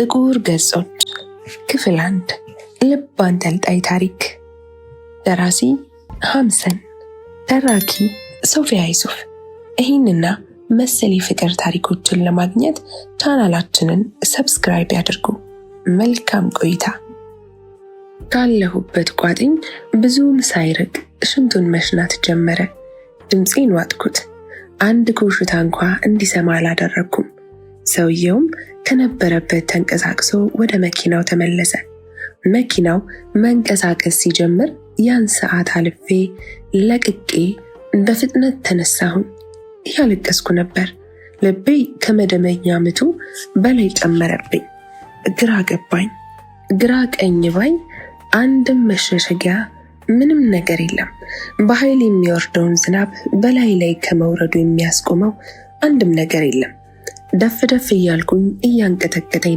ጥቁር ገጾች ክፍል 1 ልብ አንጠልጣይ ታሪክ። ደራሲ ሐምሰን፣ ተራኪ ሶፊያ ዩሱፍ። ይህንና መሰል የፍቅር ታሪኮችን ለማግኘት ቻናላችንን ሰብስክራይብ ያድርጉ። መልካም ቆይታ። ካለሁበት ቋጥኝ ብዙም ሳይርቅ ሽንቱን መሽናት ጀመረ። ድምፄን ዋጥኩት። አንድ ኮሽታ እንኳ እንዲሰማ አላደረግኩም። ሰውየውም ከነበረበት ተንቀሳቅሶ ወደ መኪናው ተመለሰ። መኪናው መንቀሳቀስ ሲጀምር ያን ሰዓት አልፌ ለቅቄ በፍጥነት ተነሳሁኝ። እያለቀስኩ ነበር። ልቤ ከመደበኛ ምቱ በላይ ጨመረብኝ። ግራ ገባኝ። ግራ ቀኝ ባይ አንድም መሸሸጊያ ምንም ነገር የለም። በኃይል የሚወርደውን ዝናብ በላይ ላይ ከመውረዱ የሚያስቆመው አንድም ነገር የለም። ደፍ ደፍ እያልኩኝ እያንቀጠቀጠኝ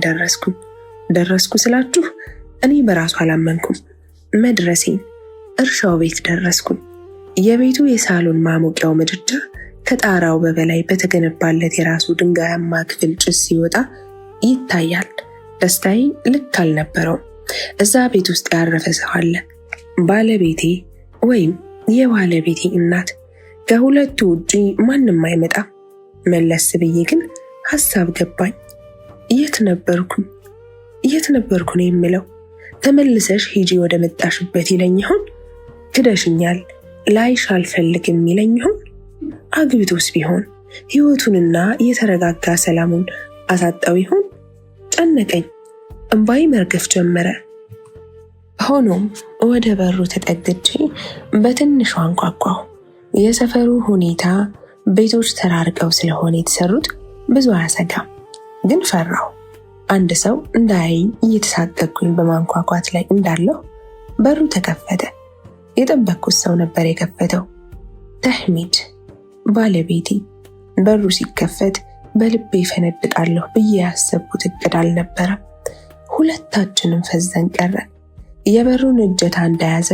ደረስኩ ስላችሁ እኔ በራሱ አላመንኩም መድረሴን። እርሻው ቤት ደረስኩኝ። የቤቱ የሳሎን ማሞቂያው ምድጃ ከጣራው በበላይ በተገነባለት የራሱ ድንጋያማ ክፍል ጭስ ሲወጣ ይታያል። ደስታዬ ልክ አልነበረውም። እዛ ቤት ውስጥ ያረፈ ሰው አለ። ባለቤቴ ወይም የባለቤቴ እናት። ከሁለቱ ውጪ ማንም አይመጣም። መለስ ብዬ ግን ሐሳብ ገባኝ። የት ነበርኩ ነው የምለው? ተመልሰሽ ሂጂ ወደ መጣሽበት ይለኝ ይሆን? ክደሽኛል፣ ላይሽ አልፈልግም ይለኝ ይሆን? አግብቶስ ቢሆን ሕይወቱንና የተረጋጋ ሰላሙን አሳጣው ይሆን? ጨነቀኝ። እምባይ መርገፍ ጀመረ። ሆኖም ወደ በሩ ተጠግቼ በትንሹ አንኳኳሁ። የሰፈሩ ሁኔታ ቤቶች ተራርቀው ስለሆነ የተሰሩት ብዙ አያሰጋም፣ ግን ፈራሁ። አንድ ሰው እንዳያየኝ እየተሳቀቅኩኝ በማንኳኳት ላይ እንዳለሁ በሩ ተከፈተ። የጠበቅኩት ሰው ነበር የከፈተው፣ ተህሚድ ባለቤቴ። በሩ ሲከፈት በልቤ ፈነድቃለሁ ብዬ ያሰብኩት እቅድ አልነበረም። ሁለታችንም ፈዘን ቀረን። የበሩን እጀታ እንደያዘ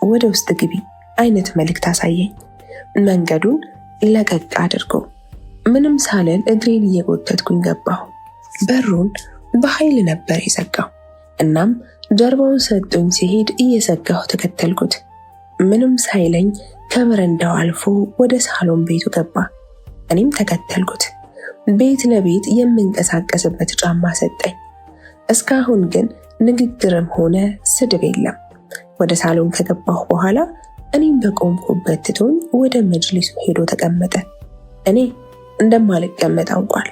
ወደ ውስጥ ግቢ አይነት መልእክት አሳየኝ። መንገዱን ለቀቅ አድርጎ ምንም ሳልል እግሬን እየጎተትኩኝ ገባሁ። በሩን በኃይል ነበር የዘጋው። እናም ጀርባውን ሰጡኝ ሲሄድ እየዘጋሁ ተከተልኩት። ምንም ሳይለኝ ከበረንዳው አልፎ ወደ ሳሎን ቤቱ ገባ። እኔም ተከተልኩት። ቤት ለቤት የምንቀሳቀስበት ጫማ ሰጠኝ። እስካሁን ግን ንግግርም ሆነ ስድብ የለም። ወደ ሳሎን ከገባሁ በኋላ እኔም በቆምኩበት ትቶኝ ወደ መጅሊሱ ሄዶ ተቀመጠ። እኔ እንደማልቀመጥ አውቋል።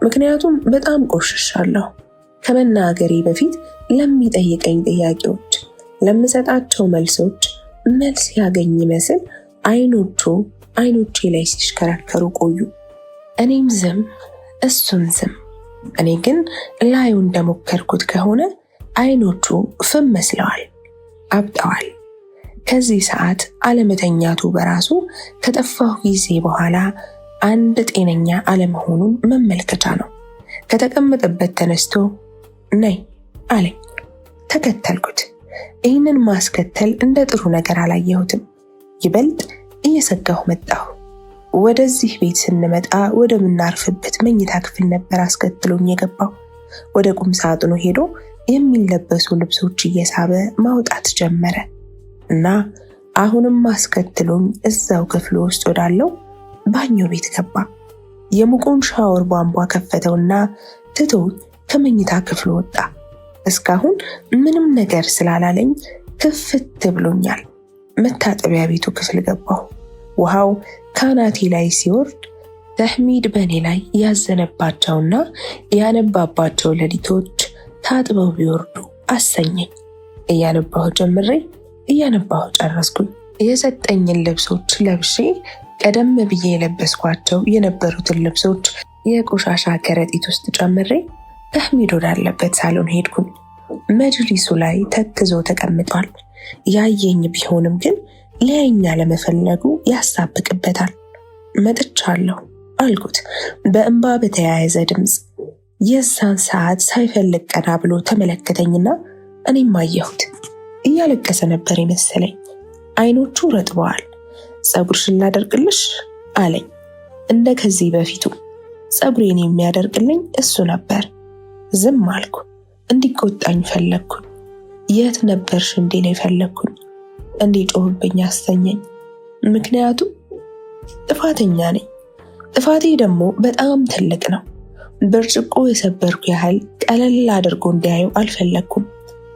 ምክንያቱም በጣም ቆሽሻለሁ። ከመናገሬ በፊት ለሚጠይቀኝ ጥያቄዎች፣ ለምሰጣቸው መልሶች መልስ ያገኝ ይመስል አይኖቼ ላይ ሲሽከረከሩ ቆዩ። እኔም ዝም፣ እሱም ዝም። እኔ ግን ላዩ እንደሞከርኩት ከሆነ አይኖቹ ፍም መስለዋል፣ አብጠዋል። ከዚህ ሰዓት አለመተኛቱ በራሱ ከጠፋሁ ጊዜ በኋላ አንድ ጤነኛ አለመሆኑን መመልከቻ ነው። ከተቀመጠበት ተነስቶ ነይ አለኝ። ተከተልኩት። ይህንን ማስከተል እንደ ጥሩ ነገር አላየሁትም። ይበልጥ እየሰጋሁ መጣሁ። ወደዚህ ቤት ስንመጣ ወደምናርፍበት መኝታ ክፍል ነበር አስከትሎኝ የገባው። ወደ ቁም ሳጥኑ ሄዶ የሚለበሱ ልብሶች እየሳበ ማውጣት ጀመረ እና አሁንም አስከትሎኝ እዛው ክፍል ውስጥ ወዳለው ባኞ ቤት ገባ። የሙቁን ሻወር ቧንቧ ከፈተውና ትቶኝ ከመኝታ ክፍሉ ወጣ። እስካሁን ምንም ነገር ስላላለኝ ክፍት ብሎኛል። መታጠቢያ ቤቱ ክፍል ገባሁ። ውሃው ካናቴ ላይ ሲወርድ ተህሚድ በእኔ ላይ ያዘነባቸውና ያነባባቸው ሌሊቶች ታጥበው ቢወርዱ አሰኘኝ። እያነባሁ ጀምሬ እያነባሁ ጨረስኩኝ። የሰጠኝን ልብሶች ለብሼ ቀደም ብዬ የለበስኳቸው የነበሩትን ልብሶች የቆሻሻ ከረጢት ውስጥ ጨምሬ ተህሚድ ወዳለበት ሳሎን ሄድኩኝ። መጅሊሱ ላይ ተክዞ ተቀምጧል። ያየኝ ቢሆንም ግን ሊያየኝ ለመፈለጉ ያሳብቅበታል። መጥቻለሁ አልኩት በእንባ በተያያዘ ድምፅ። የዛን ሰዓት ሳይፈልግ ቀና ብሎ ተመለከተኝና እኔም አየሁት። እያለቀሰ ነበር የመሰለኝ። አይኖቹ ረጥበዋል። ፀጉርሽን ላደርቅልሽ አለኝ። እንደ ከዚህ በፊቱ ፀጉሬን የሚያደርቅልኝ እሱ ነበር። ዝም አልኩ። እንዲቆጣኝ ፈለግኩኝ። የት ነበርሽ እንዲለኝ ፈለግኩኝ። እንዲጮህብኝ አሰኘኝ። ምክንያቱም ጥፋተኛ ነኝ። ጥፋቴ ደግሞ በጣም ትልቅ ነው። ብርጭቆ የሰበርኩ ያህል ቀለል አድርጎ እንዲያየው አልፈለግኩም።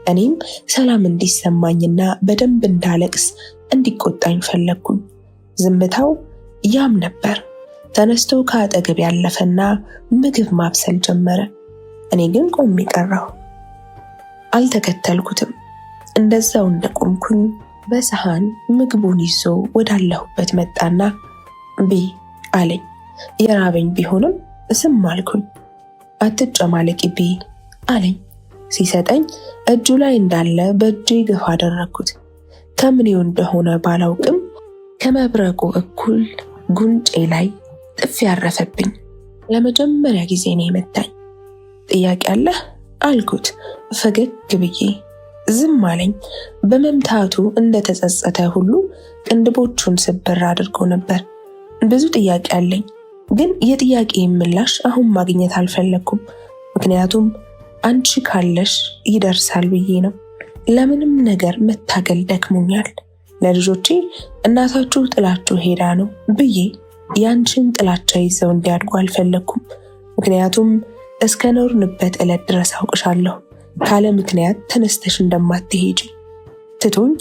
እኔም ሰላም እንዲሰማኝና በደንብ እንዳለቅስ እንዲቆጣኝ ፈለግኩኝ። ዝምታው ያም ነበር። ተነስቶ ከአጠገብ ያለፈና ምግብ ማብሰል ጀመረ። እኔ ግን ቆሜ ቀረሁ። አልተከተልኩትም። እንደዛው እንደቆምኩኝ በሰሃን ምግቡን ይዞ ወዳለሁበት መጣና ብይ አለኝ። የራበኝ ቢሆንም ዝም አልኩኝ። አትጨማለቂ ብይ አለኝ። ሲሰጠኝ እጁ ላይ እንዳለ በእጄ ገፋ አደረግኩት። ከምኔው እንደሆነ ባላውቅም ከመብረቁ እኩል ጉንጬ ላይ ጥፊ ያረፈብኝ። ለመጀመሪያ ጊዜ ነው የመታኝ። ጥያቄ አለህ አልኩት ፈገግ ብዬ። ዝም አለኝ። በመምታቱ እንደተጸጸተ ሁሉ ቅንድቦቹን ስብር አድርጎ ነበር። ብዙ ጥያቄ አለኝ፣ ግን የጥያቄ ምላሽ አሁን ማግኘት አልፈለግኩም። ምክንያቱም አንቺ ካለሽ ይደርሳል ብዬ ነው። ለምንም ነገር መታገል ደክሞኛል። ለልጆቼ እናታችሁ ጥላችሁ ሄዳ ነው ብዬ ያንቺን ጥላቻ ይዘው እንዲያድጉ አልፈለግኩም። ምክንያቱም እስከ ኖርንበት ዕለት ድረስ አውቅሻለሁ። ካለ ምክንያት ተነስተሽ እንደማትሄጂ። ትቶኝ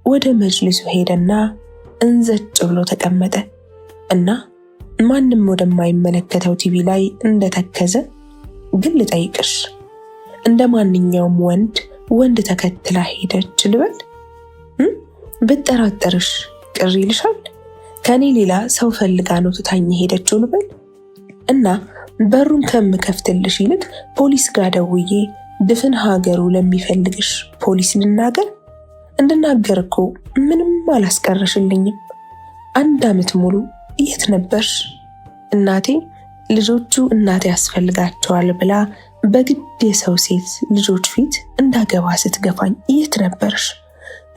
ወደ መጅልሱ ሄደና እንዘጭ ብሎ ተቀመጠ እና ማንም ወደማይመለከተው ቲቪ ላይ እንደተከዘ፣ ግን ልጠይቅሽ፣ እንደ ማንኛውም ወንድ ተከትላ ሄደች ልበል? ብጠራጠርሽ ቅር ይልሻል? ከኔ ሌላ ሰው ፈልጋ ነው ትታኝ ሄደችው ልበል? እና በሩን ከምከፍትልሽ ይልቅ ፖሊስ ጋር ደውዬ ድፍን ሀገሩ ለሚፈልግሽ ፖሊስ ልናገር? እንድናገር እኮ ምንም አላስቀረሽልኝም። 1 ዓመት ሙሉ የት ነበርሽ? እናቴ ልጆቹ እናቴ ያስፈልጋቸዋል ብላ በግድ የሰው ሴት ልጆች ፊት እንዳገባ ስትገፋኝ የት ነበርሽ?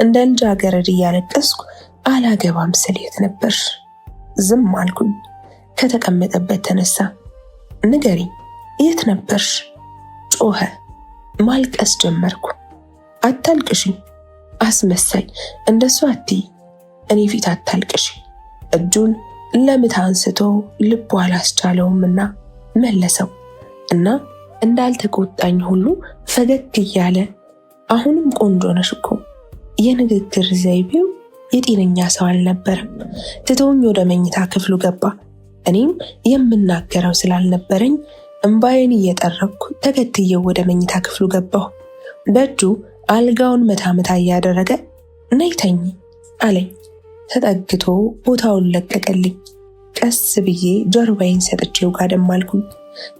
እንደ ልጃገረድ እያለቀስኩ አላገባም ስል የት ነበርሽ? ዝም አልኩኝ። ከተቀመጠበት ተነሳ። ንገሪኝ፣ የት ነበርሽ? ጮኸ። ማልቀስ ጀመርኩ። አታልቅሺ፣ አስመሳይ፣ እንደሱ አትይ፣ እኔ ፊት አታልቅሺ። እጁን ለምታ አንስቶ ልቡ አላስቻለውምና መለሰው እና እንዳልተቆጣኝ ሁሉ ፈገግ እያለ አሁንም ቆንጆ ነሽ እኮ። የንግግር ዘይቤው የጤነኛ ሰው አልነበረም። ትቶኝ ወደ መኝታ ክፍሉ ገባ። እኔም የምናገረው ስላልነበረኝ እምባዬን እየጠረኩ ተከትዬው ወደ መኝታ ክፍሉ ገባሁ። በእጁ አልጋውን መታ መታ እያደረገ ነይ ተኝ አለኝ። ተጠግቶ ቦታውን ለቀቀልኝ። ቀስ ብዬ ጀርባዬን ሰጥቼው ጋደም አልኩኝ።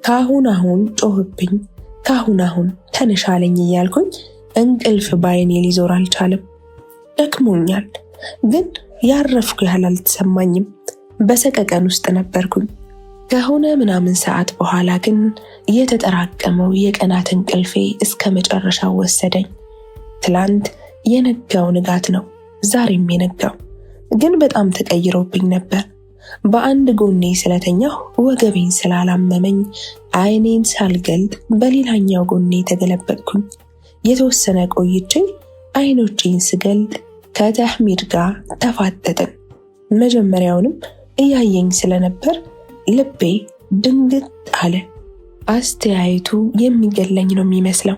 ካሁን አሁን ጮህብኝ፣ ካሁን አሁን ተነሽ አለኝ እያልኩኝ እንቅልፍ ባይኔ ሊዞር አልቻለም። ደክሞኛል፣ ግን ያረፍኩ ያህል አልተሰማኝም። በሰቀቀን ውስጥ ነበርኩኝ። ከሆነ ምናምን ሰዓት በኋላ ግን የተጠራቀመው የቀናት እንቅልፌ እስከ መጨረሻው ወሰደኝ። ትላንት የነጋው ንጋት ነው ዛሬም የነጋው፣ ግን በጣም ተቀይሮብኝ ነበር። በአንድ ጎኔ ስለተኛሁ ወገቤን ስላላመመኝ አይኔን ሳልገልጥ በሌላኛው ጎኔ ተገለበጥኩኝ። የተወሰነ ቆይቼ አይኖቼን ስገልጥ ከተህሚድ ጋር ተፋጠጥን። መጀመሪያውንም እያየኝ ስለነበር ልቤ ድንግጥ አለ። አስተያየቱ የሚገለኝ ነው የሚመስለው።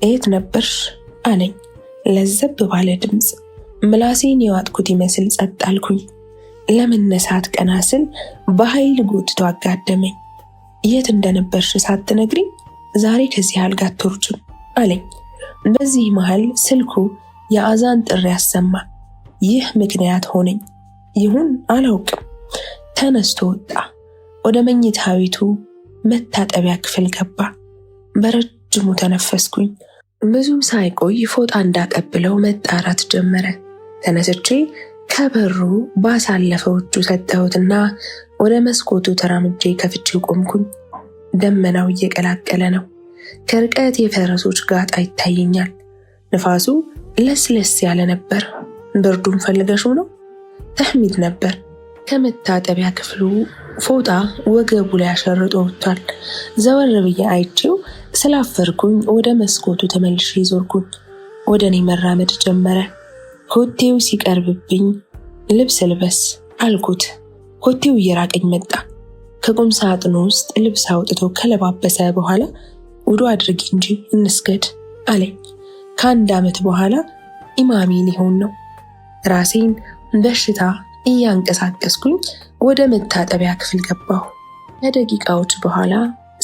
የት ነበርሽ አለኝ ለዘብ ባለ ድምፅ። ምላሴን የዋጥኩት ይመስል ጸጥ አልኩኝ። ለመነሳት ቀና ስል በኃይል ጎትቶ አጋደመኝ። የት እንደነበርሽ ሳትነግሪኝ ዛሬ ከዚህ አልጋ አትወርጅም አለኝ። በዚህ መሃል ስልኩ የአዛን ጥሪ አሰማ። ይህ ምክንያት ሆነኝ። ይሁን አላውቅም። ተነስቶ ወጣ። ወደ መኝታ ቤቱ መታጠቢያ ክፍል ገባ። በረጅሙ ተነፈስኩኝ። ብዙም ሳይቆይ ፎጣ እንዳቀብለው መጣራት ጀመረ። ተነስቼ ከበሩ ባሳለፈው እጁ ሰጠሁትና ወደ መስኮቱ ተራምጄ ከፍቼው ቆምኩኝ። ደመናው እየቀላቀለ ነው። ከርቀት የፈረሶች ጋጣ ይታየኛል። ንፋሱ ለስለስ ያለ ነበር። ብርዱን ፈልገሽው ነው? ተህሚድ ነበር። ከመታጠቢያ ክፍሉ ፎጣ ወገቡ ላይ አሸርጦ ወጥቷል። ዘወር ብዬ አይቼው ስላፈርኩኝ ወደ መስኮቱ ተመልሼ ዞርኩኝ። ወደ እኔ መራመድ ጀመረ። ኮቴው ሲቀርብብኝ ልብስ ልበስ አልኩት። ኮቴው እየራቀኝ መጣ። ከቁም ሳጥኑ ውስጥ ልብስ አውጥቶ ከለባበሰ በኋላ ውዱ አድርጊ እንጂ እንስገድ አለኝ። ከ1 ዓመት በኋላ ኢማሚ ሊሆን ነው። ራሴን በሽታ እያንቀሳቀስኩኝ ወደ መታጠቢያ ክፍል ገባሁ። ከደቂቃዎች በኋላ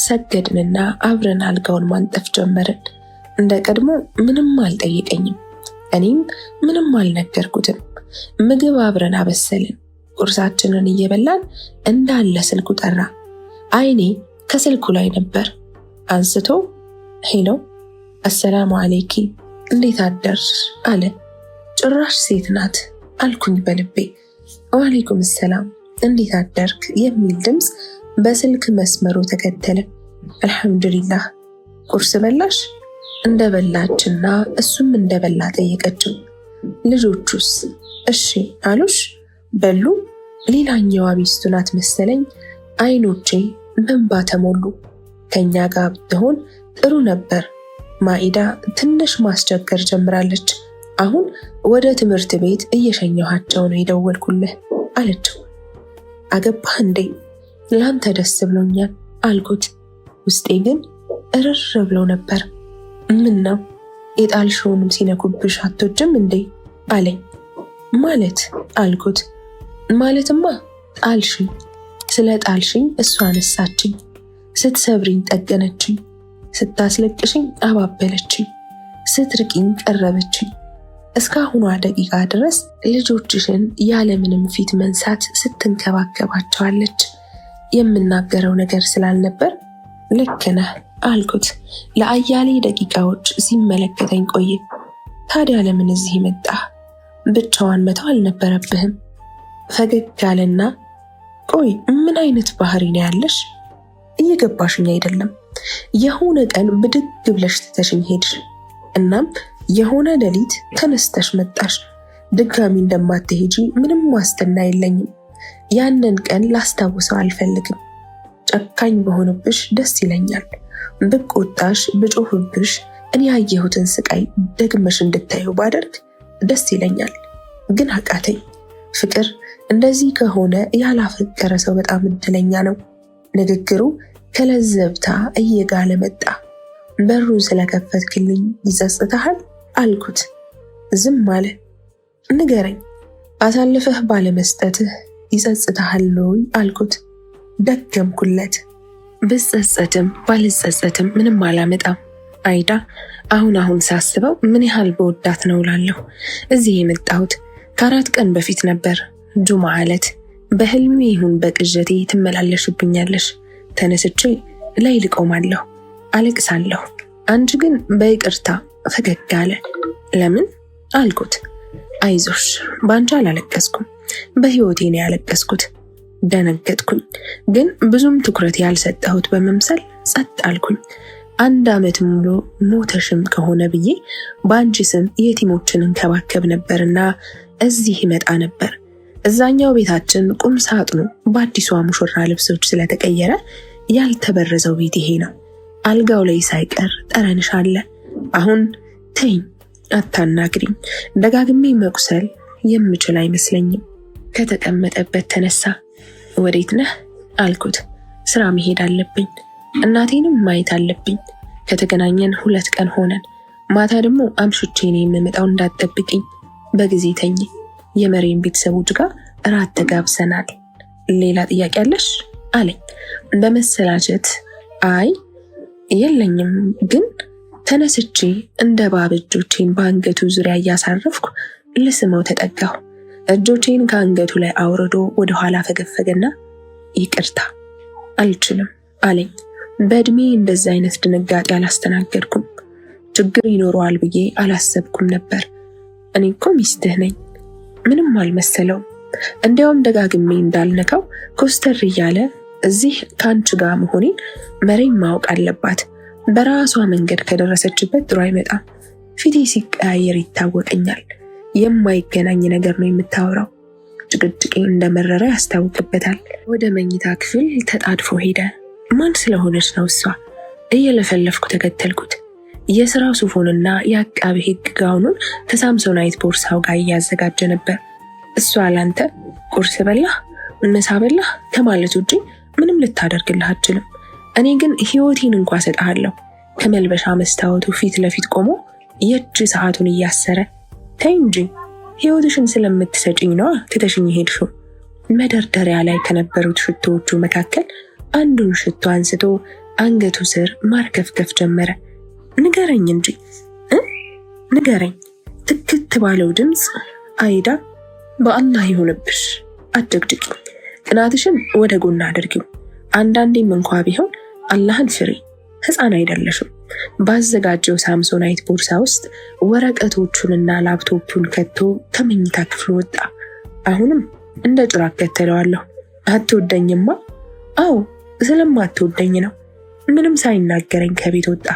ሰገድንና አብረን አልጋውን ማንጠፍ ጀመርን። እንደ ቀድሞ ምንም አልጠየቀኝም፣ እኔም ምንም አልነገርኩትም። ምግብ አብረን አበሰልን። ቁርሳችንን እየበላን እንዳለ ስልኩ ጠራ። አይኔ ከስልኩ ላይ ነበር። አንስቶ ሄሎ፣ አሰላሙ አሌይኪ እንዴት አደርሽ አለ። ጭራሽ ሴት ናት አልኩኝ በልቤ። ወአሌይኩም ሰላም እንዴት አደርክ የሚል ድምፅ በስልክ መስመሩ ተከተለ። አልሐምዱሊላህ ቁርስ በላሽ? እንደበላችና እሱም እንደበላ ጠየቀችው። ልጆቹስ እሺ አሉሽ? በሉ? ሌላኛዋ ሚስቱ ናት መሰለኝ። አይኖቼ በእንባ ተሞሉ። ከኛ ጋር ብትሆን ጥሩ ነበር። ማኢዳ ትንሽ ማስቸገር ጀምራለች። አሁን ወደ ትምህርት ቤት እየሸኘኋቸው ነው የደወልኩልህ አለችው። አገባህ እንዴ? ላንተ ደስ ብሎኛል አልኩት። ውስጤ ግን እርር ብሎ ነበር። ምን ነው የጣልሽውንም ሲነኩብሽ አትወጅም እንዴ አለኝ። ማለት አልኩት። ማለትማ ጣልሽኝ። ስለ ጣልሽኝ እሷ አነሳችኝ፣ ስትሰብሪኝ ጠገነችኝ፣ ስታስለቅሽኝ አባበለችኝ፣ ስትርቂኝ ቀረበችኝ። እስካሁኗ ደቂቃ ድረስ ልጆችሽን ያለምንም ፊት መንሳት ስትንከባከባቸዋለች። የምናገረው ነገር ስላልነበር ልክ ነህ አልኩት። ለአያሌ ደቂቃዎች ሲመለከተኝ ቆየ። ታዲያ ለምን እዚህ መጣ? ብቻዋን መተው አልነበረብህም። ፈገግ አለና ቆይ ምን አይነት ባህሪ ነው ያለሽ? እየገባሽኝ አይደለም። የሆነ ቀን ብድግ ብለሽ ትተሽኝ ሄድሽ። እናም የሆነ ሌሊት ተነስተሽ መጣሽ። ድጋሚ እንደማትሄጂ ምንም ዋስትና የለኝም። ያንን ቀን ላስታውሰው አልፈልግም። ጨካኝ በሆንብሽ ደስ ይለኛል። ብቆጣሽ፣ ብጮህብሽ፣ እኔ ያየሁትን ስቃይ ደግመሽ እንድታዩ ባደርግ ደስ ይለኛል። ግን አቃተኝ። ፍቅር እንደዚህ ከሆነ ያላፈቀረ ሰው በጣም እድለኛ ነው። ንግግሩ ከለዘብታ እየጋለ መጣ። በሩን ስለከፈትክልኝ ይጸጽትሃል አልኩት። ዝም አለ። ንገረኝ፣ አሳልፈህ ባለመስጠትህ ይጸጽትሃል ወይ አልኩት። ደገምኩለት። ብጸጸትም ባልጸጸትም ምንም አላመጣም። አይዳ አሁን ሳስበው ምን ያህል በወዳት ነው እላለሁ። እዚህ የመጣሁት ከ4 ቀን በፊት ነበር። ጁምዓ ዕለት በህልሜ ይሁን በቅዠቴ ትመላለሽብኛለሽ። ተነስቼ ላይ ልቆማለሁ፣ አለቅሳለሁ። አንቺ ግን በይቅርታ ፈገግ አለ። ለምን አልኩት። አይዞሽ፣ በአንቺ አላለቀስኩም፣ በህይወቴ ነው ያለቀስኩት። ደነገጥኩኝ፣ ግን ብዙም ትኩረት ያልሰጠሁት በመምሰል ጸጥ አልኩኝ። 1 ዓመት ሙሉ ሞተሽም ከሆነ ብዬ በአንቺ ስም የቲሞችን እንከባከብ ነበርና እዚህ ይመጣ ነበር። እዛኛው ቤታችን ቁም ሳጥኑ በአዲሷ ሙሽራ ልብሶች ስለተቀየረ ያልተበረዘው ቤት ይሄ ነው። አልጋው ላይ ሳይቀር ጠረንሽ አለ። አሁን ተይኝ፣ አታናግሪኝ። ደጋግሜ መቁሰል የምችል አይመስለኝም። ከተቀመጠበት ተነሳ። ወዴት ነህ አልኩት። ስራ መሄድ አለብኝ፣ እናቴንም ማየት አለብኝ። ከተገናኘን 2 ቀን ሆነን። ማታ ደግሞ አምሽቼ ነው የምመጣው፣ እንዳትጠብቂኝ። በጊዜ ተኝ። የመሬን ቤተሰቦች ጋር እራት ተጋብሰናል። ሌላ ጥያቄ አለሽ አለኝ በመሰላቸት። አይ የለኝም፣ ግን ተነስቼ እንደ ባብ እጆቼን በአንገቱ ዙሪያ እያሳረፍኩ ልስመው ተጠጋሁ። እጆቼን ከአንገቱ ላይ አውርዶ ወደኋላ ፈገፈገና ይቅርታ አልችልም አለኝ። በእድሜ እንደዚህ አይነት ድንጋጤ አላስተናገድኩም። ችግር ይኖረዋል ብዬ አላሰብኩም ነበር። እኔ እኮ ሚስትህ ነኝ። ምንም አልመሰለውም። እንዲያውም ደጋግሜ እንዳልነካው ኮስተር እያለ እዚህ ከአንቺ ጋር መሆኔን መሬም ማወቅ አለባት። በራሷ መንገድ ከደረሰችበት ጥሩ አይመጣም። ፊቴ ሲቀያየር ይታወቀኛል። የማይገናኝ ነገር ነው የምታወራው። ጭቅጭቄ እንደመረረ ያስታውቅበታል። ወደ መኝታ ክፍል ተጣድፎ ሄደ። ማን ስለሆነች ነው እሷ? እየለፈለፍኩ ተከተልኩት። የስራ ሱፉንና የአቃቤ ሕግ ጋውኑን ከሳምሶናይት ቦርሳው ጋር እያዘጋጀ ነበር። እሷ ላንተ ቁርስ በላህ ምሳ በላህ ከማለት ውጪ ምንም ልታደርግልህ አትችልም። እኔ ግን ህይወቴን እንኳ ሰጥሃለሁ። ከመልበሻ መስታወቱ ፊት ለፊት ቆሞ የእጅ ሰዓቱን እያሰረ ተይ እንጂ ህይወትሽን ስለምትሰጭኝ ነዋ ትተሽኝ ሄድሽው። መደርደሪያ ላይ ከነበሩት ሽቶዎቹ መካከል አንዱን ሽቶ አንስቶ አንገቱ ስር ማርከፍከፍ ጀመረ። ንገረኝ እንጂ ንገረኝ፣ ትክት ባለው ድምፅ። አይዳ በአላህ ይሁንብሽ፣ አትደግድቂ። ቅናትሽን ወደ ጎን አድርጊው። አንዳንዴም እንኳ ቢሆን አላህን ፍሪ። ህፃን አይደለሽም። ባዘጋጀው ሳምሶናይት ቦርሳ ውስጥ ወረቀቶቹንና ላፕቶፑን ከቶ ከመኝታ ክፍሉ ወጣ። አሁንም እንደ ጭራቅ ከተለዋለሁ። አትወደኝማ? አዎ ስለማትወደኝ ነው። ምንም ሳይናገረኝ ከቤት ወጣ።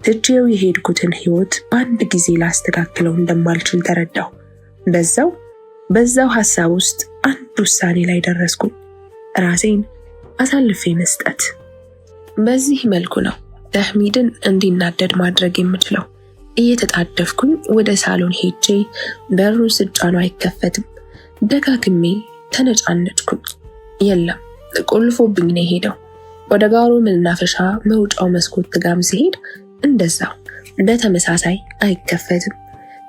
ትቼው የሄድኩትን ህይወት በአንድ ጊዜ ላስተካክለው እንደማልችል ተረዳሁ። በዛው ሐሳብ ውስጥ አንድ ውሳኔ ላይ ደረስኩኝ። ራሴን አሳልፌ መስጠት። በዚህ መልኩ ነው ተህሚድን እንዲናደድ ማድረግ የምችለው። እየተጣደፍኩኝ ወደ ሳሎን ሄጄ በሩን ስጫኑ አይከፈትም። ደጋግሜ ተነጫነጭኩኝ። የለም ቆልፎብኝ ነው የሄደው። ወደ ጋሩ መናፈሻ መውጫው መስኮት ጋም ሲሄድ እንደዛው በተመሳሳይ አይከፈትም።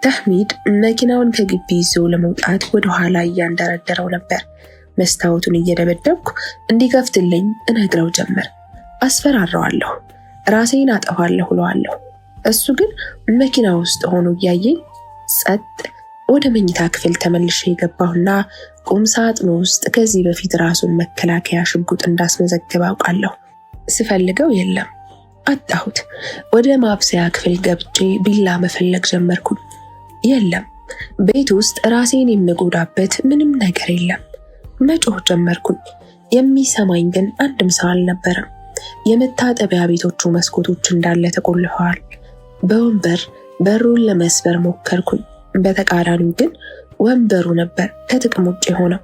ተህሚድ መኪናውን ከግቢ ይዞ ለመውጣት ወደ ኋላ እያንደረደረው ነበር። መስታወቱን እየደበደብኩ እንዲከፍትልኝ እነግረው ጀመር። አስፈራራዋለሁ፣ ራሴን አጠፋለሁ እለዋለሁ። እሱ ግን መኪና ውስጥ ሆኖ እያየኝ ጸጥ። ወደ መኝታ ክፍል ተመልሼ የገባሁና ቁም ሳጥኑ ውስጥ ከዚህ በፊት ራሱን መከላከያ ሽጉጥ እንዳስመዘገበ አውቃለሁ። ስፈልገው የለም፣ አጣሁት። ወደ ማብሰያ ክፍል ገብቼ ቢላ መፈለግ ጀመርኩኝ። የለም፣ ቤት ውስጥ ራሴን የምጎዳበት ምንም ነገር የለም። መጮህ ጀመርኩኝ። የሚሰማኝ ግን አንድም ሰው አልነበረም። የመታጠቢያ ቤቶቹ መስኮቶች እንዳለ ተቆልፈዋል። በወንበር በሩን ለመስበር ሞከርኩኝ። በተቃራኒው ግን ወንበሩ ነበር ከጥቅም ውጭ የሆነው።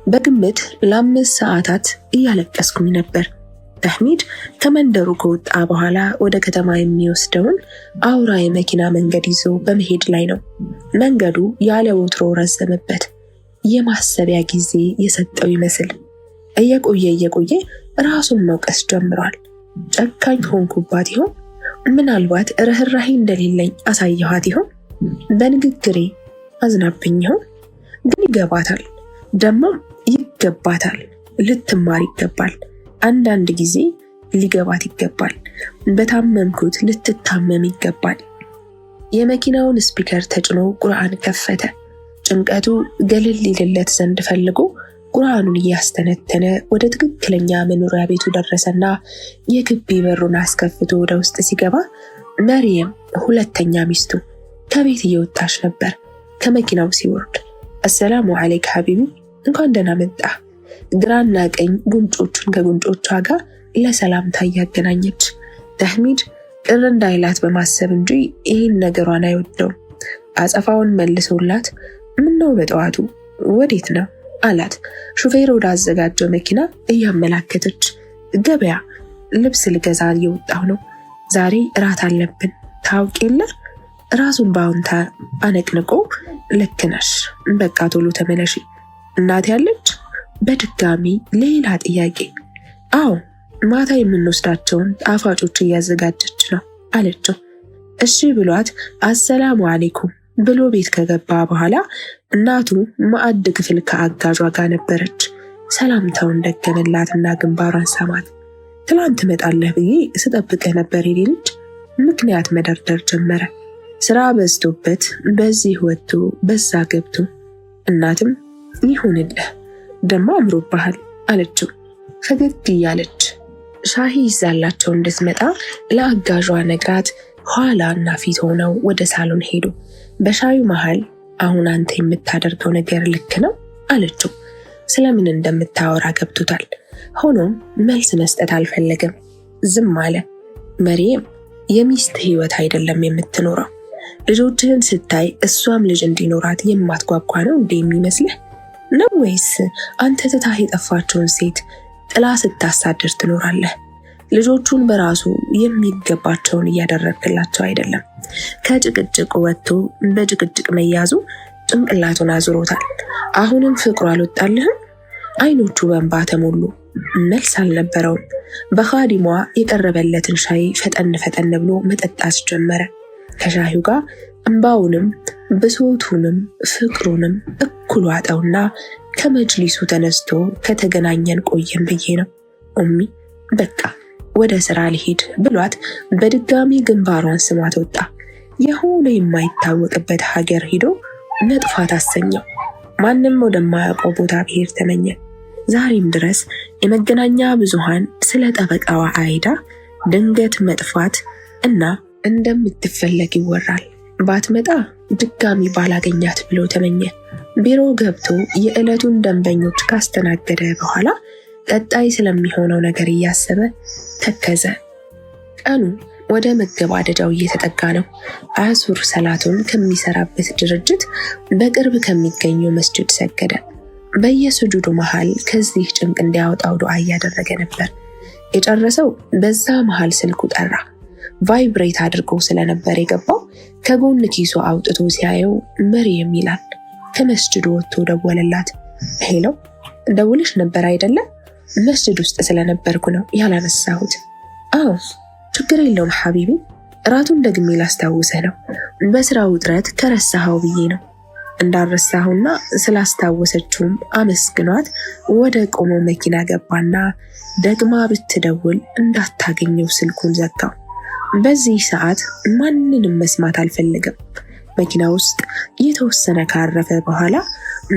በግምት ለ5 ሰዓታት እያለቀስኩኝ ነበር። ተህሚድ ከመንደሩ ከወጣ በኋላ ወደ ከተማ የሚወስደውን አውራ የመኪና መንገድ ይዞ በመሄድ ላይ ነው። መንገዱ ያለ ወትሮ ረዘመበት። የማሰቢያ ጊዜ የሰጠው ይመስል እየቆየ ራሱን መውቀስ ጀምሯል። ጨካኝ ሆንኩባት ይሆን? ምናልባት ርህራሄ እንደሌለኝ አሳየኋት ይሆን? በንግግሬ አዝናብኝ ይሆን? ግን ይገባታል፣ ደግሞም ይገባታል። ልትማር ይገባል። አንዳንድ ጊዜ ሊገባት ይገባል። በታመምኩት ልትታመም ይገባል። የመኪናውን ስፒከር ተጭኖ ቁርአን ከፈተ። ጭንቀቱ ገለል ሊልለት ዘንድ ፈልጎ ቁርአኑን እያስተነተነ ወደ ትክክለኛ መኖሪያ ቤቱ ደረሰና የግቢ በሩን አስከፍቶ ወደ ውስጥ ሲገባ መርየም ሁለተኛ ሚስቱ ከቤት እየወጣች ነበር። ከመኪናው ሲወርድ አሰላሙ አለይክ ሐቢቢ፣ እንኳን ደህና መጣ። ግራና ቀኝ ጉንጮቹን ከጉንጮቿ ጋር ለሰላምታ እያገናኘች። ተህሚድ ቅር እንዳይላት በማሰብ እንጂ ይህን ነገሯን አይወደውም። አጸፋውን መልሶላት ምነው በጠዋቱ ወዴት ነው አላት። ሹፌር ወደ አዘጋጀው መኪና እያመላከተች ገበያ ልብስ ልገዛ እየወጣሁ ነው። ዛሬ እራት አለብን ታውቂ የለ። ራሱን በአዎንታ አነቅንቆ ልክ ነሽ፣ በቃ ቶሎ ተመለሺ። እናት ያለች? በድጋሚ ሌላ ጥያቄ። አዎ ማታ የምንወስዳቸውን ጣፋጮች እያዘጋጀች ነው አለችው። እሺ ብሏት አሰላሙ አሌይኩም ብሎ ቤት ከገባ በኋላ እናቱ ማዕድ ክፍል ከአጋጇ ጋር ነበረች። ሰላምታውን ደገመላትና ግንባሯን ሳማት። ትላንት እመጣለህ ብዬ ስጠብቅህ ነበር የኔ ልጅ። ምክንያት መደርደር ጀመረ። ስራ በዝቶበት በዚህ ወጥቶ በዛ ገብቶ። እናትም ይሁንልህ ደሞ አምሮብሃል አለችው ፈገግ እያለች። ሻሂ ይዛላቸው እንድትመጣ ለአጋጇ ነግራት ኋላ እና ፊት ሆነው ወደ ሳሎን ሄዱ። በሻዩ መሃል አሁን አንተ የምታደርገው ነገር ልክ ነው አለችው። ስለምን እንደምታወራ ገብቶታል። ሆኖም መልስ መስጠት አልፈለገም። ዝም አለ። መርየም የሚስት ህይወት አይደለም የምትኖረው። ልጆችህን ስታይ እሷም ልጅ እንዲኖራት የማትጓጓ ነው እንዴ የሚመስልህ? ነው ወይስ አንተ ትታህ የጠፋቸውን ሴት ጥላ ስታሳድር ትኖራለህ? ልጆቹን በራሱ የሚገባቸውን እያደረግላቸው አይደለም። ከጭቅጭቅ ወጥቶ በጭቅጭቅ መያዙ ጭንቅላቱን አዙሮታል። አሁንም ፍቅሩ አልወጣልህም? አይኖቹ በእንባ ተሞሉ። መልስ አልነበረውም። በኻዲሟ የቀረበለትን ሻይ ፈጠን ፈጠን ብሎ መጠጣት ጀመረ። ከሻዩ ጋር እንባውንም ብሶቱንም ፍቅሩንም እኩል ዋጠውና ከመጅሊሱ ተነስቶ ከተገናኘን ቆየን ብዬ ነው ኡሚ፣ በቃ ወደ ስራ ልሂድ ብሏት በድጋሚ ግንባሯን ስሟት ወጣ። የሆነ የማይታወቅበት ሀገር ሂዶ መጥፋት አሰኘው። ማንም ወደማያውቀው ቦታ ብሄር ተመኘ። ዛሬም ድረስ የመገናኛ ብዙሃን ስለ ጠበቃዋ አይዳ ድንገት መጥፋት እና እንደምትፈለግ ይወራል። ባትመጣ ድጋሚ ባላገኛት ብሎ ተመኘ። ቢሮ ገብቶ የዕለቱን ደንበኞች ካስተናገደ በኋላ ቀጣይ ስለሚሆነው ነገር እያሰበ ተከዘ። ቀኑ ወደ መገባደጃው እየተጠጋ ነው። አሱር ሰላቱን ከሚሰራበት ድርጅት በቅርብ ከሚገኘው መስጂድ ሰገደ። በየስጁዱ መሃል ከዚህ ጭንቅ እንዲያወጣው ዱዓ እያደረገ ነበር። የጨረሰው በዛ መሃል ስልኩ ጠራ። ቫይብሬት አድርጎ ስለነበር የገባው ከጎን ኪሱ አውጥቶ ሲያየው መርየም ይላል። ከመስጂዱ ወጥቶ ደወለላት። ሄሎ፣ ደውልሽ ነበር አይደለ? መስጂድ ውስጥ ስለነበርኩ ነው ያላነሳሁት። አዎ ችግር የለውም ሐቢቢ፣ እራቱን ደግሜ ላስታውስህ ነው። በስራ ውጥረት ከረሳኸው ብዬ ነው። እንዳረሳሁና ስላስታወሰችውም አመስግኗት ወደ ቆመው መኪና ገባና ደግማ ብትደውል እንዳታገኘው ስልኩን ዘጋው። በዚህ ሰዓት ማንንም መስማት አልፈለገም። መኪና ውስጥ የተወሰነ ካረፈ በኋላ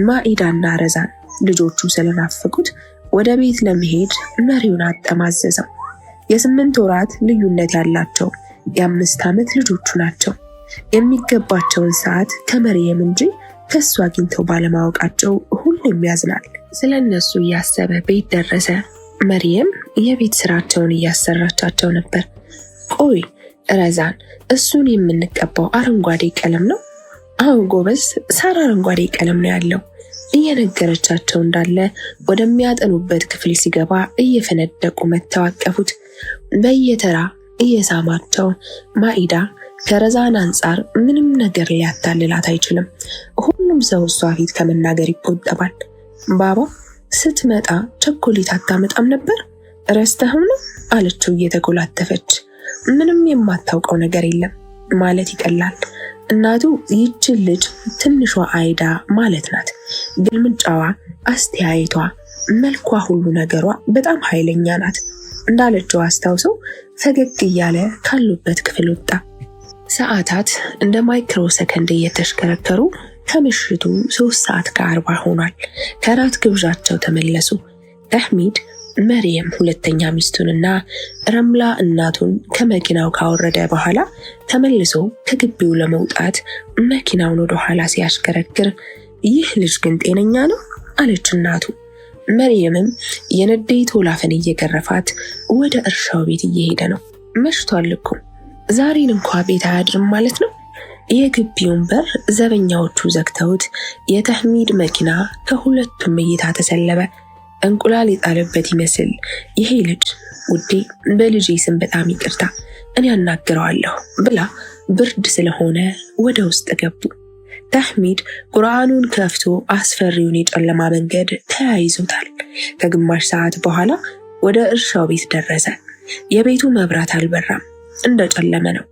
ማኢዳና ረዛን ልጆቹ ስለናፈቁት ወደ ቤት ለመሄድ መሪውን አጠማዘዘው። የ8 ወራት ልዩነት ያላቸው የ5 ዓመት ልጆቹ ናቸው። የሚገባቸውን ሰዓት ከመርየም እንጂ ከሱ አግኝተው ባለማወቃቸው ሁሉም ያዝናል። ስለ እነሱ እያሰበ ቤት ደረሰ። መርየም የቤት ስራቸውን እያሰራቻቸው ነበር። ቆይ ረዛን፣ እሱን የምንቀባው አረንጓዴ ቀለም ነው? አዎ ጎበዝ፣ ሳር አረንጓዴ ቀለም ነው ያለው እየነገረቻቸው እንዳለ ወደሚያጠኑበት ክፍል ሲገባ እየፈነደቁ መተው አቀፉት። በየተራ እየሳማቸው ማኢዳ ከረዛን አንጻር ምንም ነገር ሊያታልላት አይችልም። ሁሉም ሰው እሷ ፊት ከመናገር ይቆጠባል። ባባ ስትመጣ ቸኮሌት አታመጣም ነበር? ረስተህም ነው አለችው እየተኮላተፈች። ምንም የማታውቀው ነገር የለም ማለት ይቀላል። እናቱ ይህችን ልጅ ትንሿ አይዳ ማለት ናት። ግልምጫዋ፣ አስተያየቷ፣ መልኳ፣ ሁሉ ነገሯ በጣም ኃይለኛ ናት እንዳለችው አስታውሰው ፈገግ እያለ ካሉበት ክፍል ወጣ። ሰዓታት እንደ ማይክሮ ሰከንድ እየተሽከረከሩ ከምሽቱ 3:40 ሆኗል። ከራት ግብዣቸው ተመለሱ። ተህሚድ መርየም ሁለተኛ ሚስቱንና ረምላ እናቱን ከመኪናው ካወረደ በኋላ ተመልሶ ከግቢው ለመውጣት መኪናውን ወደ ኋላ ሲያሽከረክር ይህ ልጅ ግን ጤነኛ ነው አለች እናቱ። መርየምም የንዴት ወላፈን እየገረፋት ወደ እርሻው ቤት እየሄደ ነው። መሽቷል እኮ ዛሬን እንኳ ቤት አያድርም ማለት ነው። የግቢውን በር ዘበኛዎቹ ዘግተውት የተህሚድ መኪና ከሁለቱም እይታ ተሰለበ። እንቁላል የጣለበት ይመስል ይሄ ልጅ ውዴ፣ በልጄ ስም በጣም ይቅርታ፣ እኔ አናግረዋለሁ ብላ ብርድ ስለሆነ ወደ ውስጥ ገቡ። ተህሚድ ቁርአኑን ከፍቶ አስፈሪውን የጨለማ መንገድ ተያይዞታል። ከግማሽ ሰዓት በኋላ ወደ እርሻው ቤት ደረሰ። የቤቱ መብራት አልበራም፣ እንደጨለመ ነው።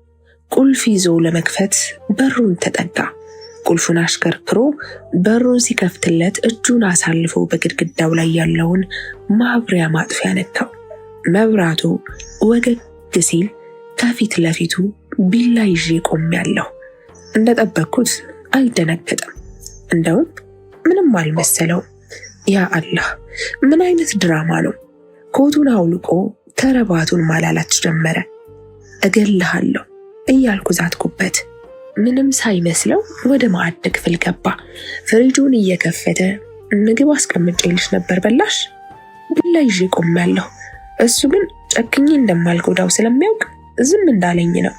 ቁልፍ ይዞ ለመክፈት በሩን ተጠጋ። ቁልፉን አሽከርክሮ በሩን ሲከፍትለት እጁን አሳልፎ በግድግዳው ላይ ያለውን ማብሪያ ማጥፊያ ነካው። መብራቱ ወገግ ሲል ከፊት ለፊቱ ቢላ ይዤ ቆሜያለሁ። እንደጠበቅኩት አልደነገጠም። እንደውም ምንም አልመሰለውም። ያ አላህ፣ ምን አይነት ድራማ ነው! ኮቱን አውልቆ ከረባቱን ማላላት ጀመረ። እገልሃለሁ እያልኩ ዛትኩበት። ምንም ሳይመስለው ወደ ማዕድ ክፍል ገባ። ፍሪጁን እየከፈተ ምግብ አስቀምጬልሽ ነበር በላሽ? ቢላ ይዤ ቆሜያለሁ። እሱ ግን ጨክኜ እንደማልጎዳው ስለሚያውቅ ዝም እንዳለኝ ነው።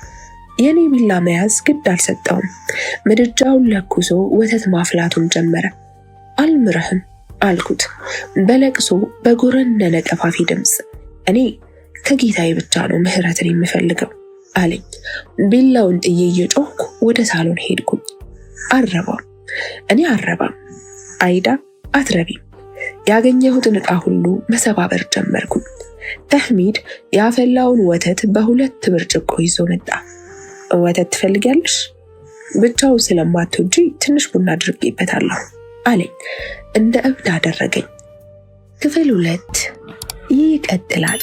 የኔ ቢላ መያዝ ግድ አልሰጠውም። ምድጃውን ለኩሶ ወተት ማፍላቱን ጀመረ። አልምረህም አልኩት በለቅሶ በጎረነነ ቀፋፊ ድምፅ። እኔ ከጌታዬ ብቻ ነው ምህረትን የምፈልገው አለኝ። ቢላውን ጥዬ እየጮህኩ ወደ ሳሎን ሄድኩኝ። አረባም፣ እኔ አረባም፣ አይዳ አትረቢም። ያገኘሁትን ዕቃ ሁሉ መሰባበር ጀመርኩኝ። ተህሚድ ያፈላውን ወተት በ2 ብርጭቆ ይዞ መጣ። ወተት ትፈልጊያለሽ? ብቻው ስለማትወጂ ትንሽ ቡና አድርጌበታለሁ አለኝ። እንደ እብድ አደረገኝ። ክፍል 2 ይቀጥላል።